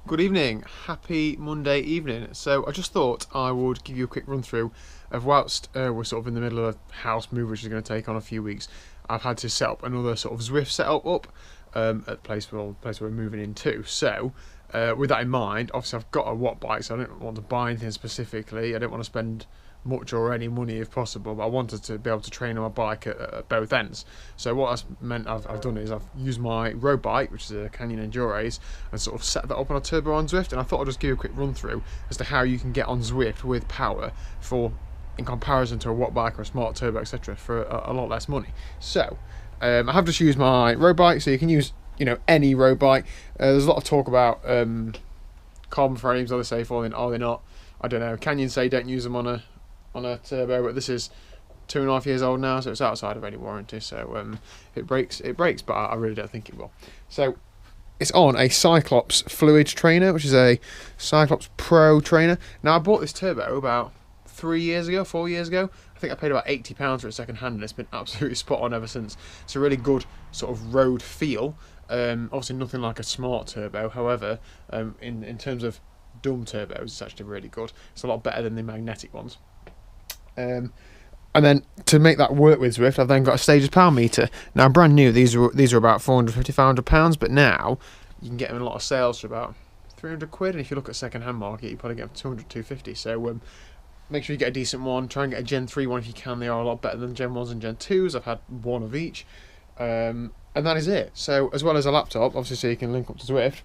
Good evening, happy Monday evening. So I just thought I would give you a quick run through of whilst we're sort of in the middle of a house move which is going to take on a few weeks. I've had to set up another sort of Zwift setup at the place we're moving into. So with that in mind, obviously I've got a watt bike, so I don't want to buy anything specifically. I don't want to spend much or any money if possible, but I wanted to be able to train on my bike at both ends. So what that's meant I've done is I've used my road bike, which is a Canyon Endurace, and sort of set that up on a turbo on Zwift, and I thought I'd just give you a quick run through as to how you can get on Zwift with power in comparison to a watt bike or a smart turbo, etc., for a lot less money. So I have just used my road bike, so you can use any road bike. There's a lot of talk about carbon frames. Are they safe or are they not? I don't know. Canyon say don't use them on a turbo, but this is 2.5 years old now, so it's outside of any warranty. So it breaks, but I really don't think it will. So it's on a Cyclops fluid trainer, which is a Cyclops Pro trainer. Now I bought this turbo about 4 years ago. I think I paid about £80 for it second hand, and it's been absolutely spot on ever since. It's a really good sort of road feel. Obviously nothing like a smart turbo, however, in terms of dumb turbos, it's actually really good. It's a lot better than the magnetic ones. And then to make that work with Zwift, I've then got a Stages power meter. Now brand new, these are about £450-500, but now you can get them in a lot of sales for about 300 quid, and if you look at second hand market, you probably get them 200-250. So make sure you get a decent one. Try and get a Gen 3 one if you can. They are a lot better than Gen 1s and Gen 2s. I've had one of each, and that is it. So as well as a laptop, obviously, so you can link up to Zwift.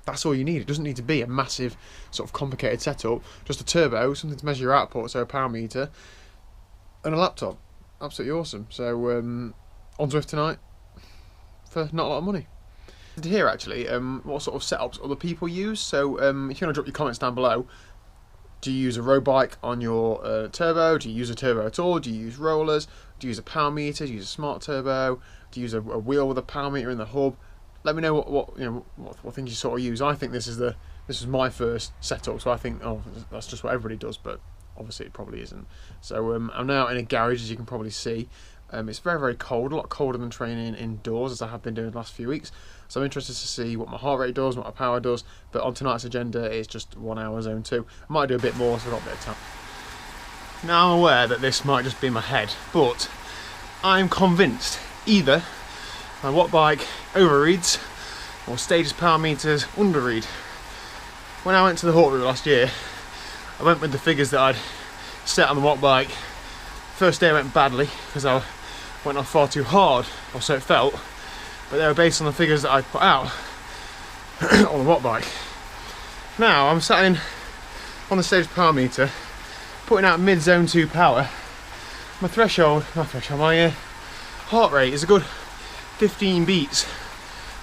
That's all you need. It doesn't need to be a massive sort of complicated setup. Just a turbo, something to measure your output, so a power meter, and a laptop. Absolutely awesome. So on Zwift tonight for not a lot of money. To hear actually what sort of setups other people use. So if you want to drop your comments down below. Do you use a road bike on your turbo? Do you use a turbo at all? Do you use rollers? Do you use a power meter? Do you use a smart turbo? Do you use a wheel with a power meter in the hub? Let me know what things you sort of use. I think this is my first setup, so I think that's just what everybody does, but obviously it probably isn't. So I'm now in a garage, as you can probably see. It's very, very cold, a lot colder than training indoors, as I have been doing the last few weeks. So I'm interested to see what my heart rate does, what my power does. But on tonight's agenda is just 1 hour zone 2. I might do a bit more, so I've got a bit of time. Now I'm aware that this might just be in my head, but I'm convinced either my watt bike overreads or Stages power meters underread. When I went to the Hawk route last year, I went with the figures that I'd set on the watt bike. First day went badly because I went off far too hard, or so it felt, but they were based on the figures that I'd put out on the watt bike. Now I'm sat in on the Stages power meter, putting out mid zone 2 power. My heart rate is a good 15 beats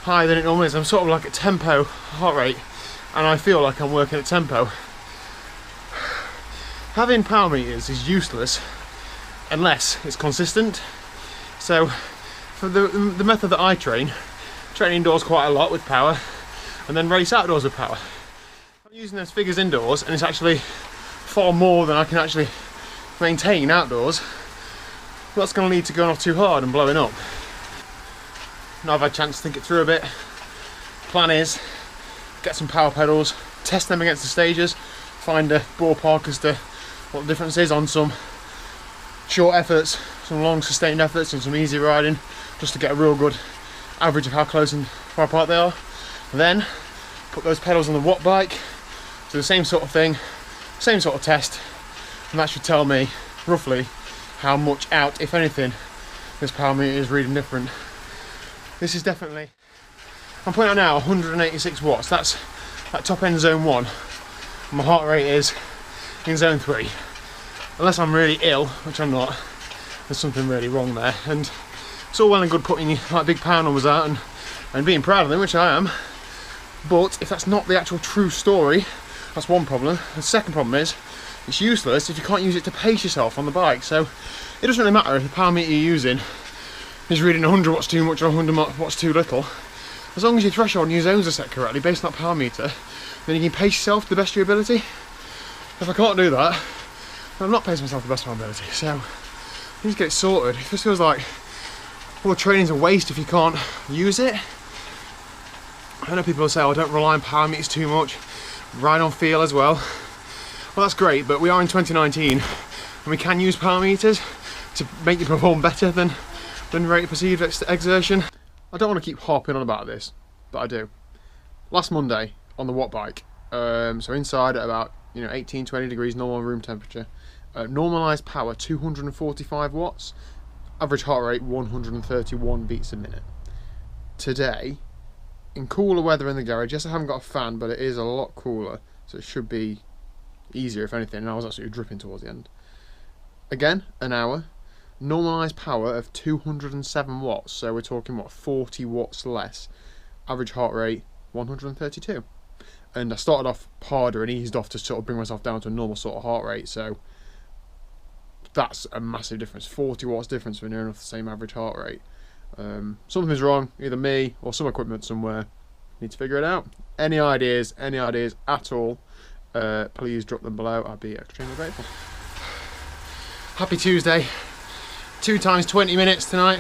higher than it normally is. I'm sort of like at tempo heart rate, and I feel like I'm working at tempo. Having power meters is useless unless it's consistent. So for the method that I train indoors quite a lot with power, and then race outdoors with power. I'm using those figures indoors, and it's actually far more than I can actually maintain outdoors. That's going to lead to going off too hard and blowing up. Now I've had a chance to think it through a bit. Plan is get some power pedals, test them against the Stages, find a ballpark as to what the difference is on some short efforts, some long sustained efforts, and some easy riding, just to get a real good average of how close and far apart they are. And then put those pedals on the watt bike, do the same sort of thing, same sort of test, and that should tell me roughly how much out, if anything, this power meter is reading different. This is definitely, I'm putting out now 186 watts, that's at top end zone 1. My heart rate is in zone 3. Unless I'm really ill, which I'm not, there's something really wrong there. And it's all well and good putting like big power numbers out and being proud of them, which I am. But if that's not the actual true story, that's one problem. The second problem is, it's useless if you can't use it to pace yourself on the bike. So it doesn't really matter if the power meter you're using is reading 100 watts too much or 100 watts too little. As long as your threshold and your zones are set correctly based on that power meter, then you can pace yourself to the best of your ability. If I can't do that, then I'm not pacing myself to the best of my ability. So I need to get it sorted. It just feels like all the training's a waste if you can't use it. I know people say, oh, don't rely on power meters too much, ride on feel as well. Well, that's great, but we are in 2019 and we can use power meters to make you perform better than rate of perceived exertion. I don't want to keep harping on about this, but I do. Last Monday on the watt bike, so inside at about 18-20 degrees normal room temperature, normalised power 245 watts, average heart rate 131 beats a minute. Today, in cooler weather in the garage, yes I haven't got a fan, but it is a lot cooler, so it should be easier if anything, and I was absolutely dripping towards the end. Again, an hour, normalised power of 207 watts, so we're talking what, 40 watts less, average heart rate 132. And I started off harder and eased off to sort of bring myself down to a normal sort of heart rate, so that's a massive difference. 40 watts difference for near enough the same average heart rate. Something's wrong, either me or some equipment somewhere. Need to figure it out. Any ideas at all, please drop them below. I'd be extremely grateful. Happy Tuesday. 2 times 20 minutes tonight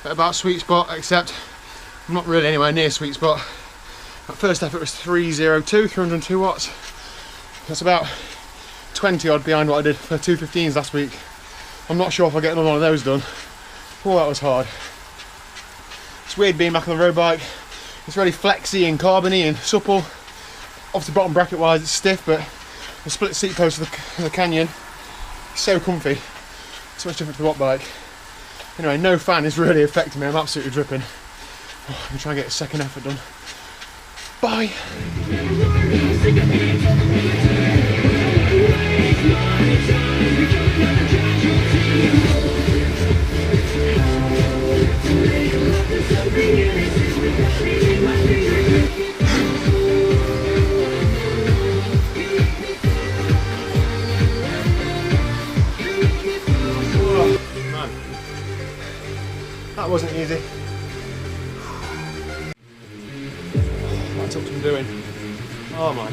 at about sweet spot, except I'm not really anywhere near sweet spot. That first effort was 302 watts. That's about 20 odd behind what I did for 215s last week. I'm not sure if I'll get another one of those done. Oh, that was hard. It's weird being back on the road bike. It's really flexy and carbony and supple. Obviously bottom bracket wise it's stiff, but the split seat post of the Canyon is so comfy. So much different to the watt bike. Anyway, no fan is really affecting me. I'm absolutely dripping. I'm going to try and get a second effort done. Bye! That wasn't easy. That took some doing. Oh my.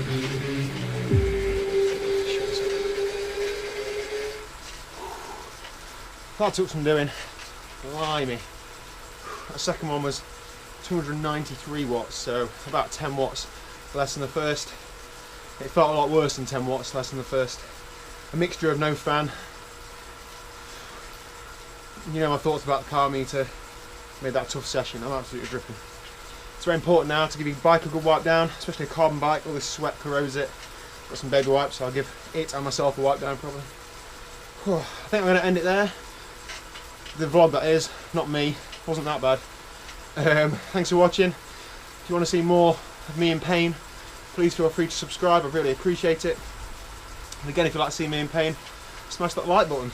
That took some doing. Blimey. That second one was 293 watts, so about 10 watts less than the first. It felt a lot worse than 10 watts less than the first. A mixture of no fan. You know my thoughts about the power meter made that a tough session. I'm absolutely dripping. It's very important now to give your bike a good wipe down, especially a carbon bike. All this sweat corrodes it. Got some baby wipes, so I'll give it and myself a wipe down probably. I think I'm going to end it there. The vlog that is, not me. Wasn't that bad. Thanks for watching. If you want to see more of me in pain, please feel free to subscribe. I really appreciate it. And again, if you like to see me in pain, smash that like button.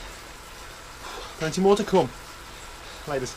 Plenty more to come. Laters.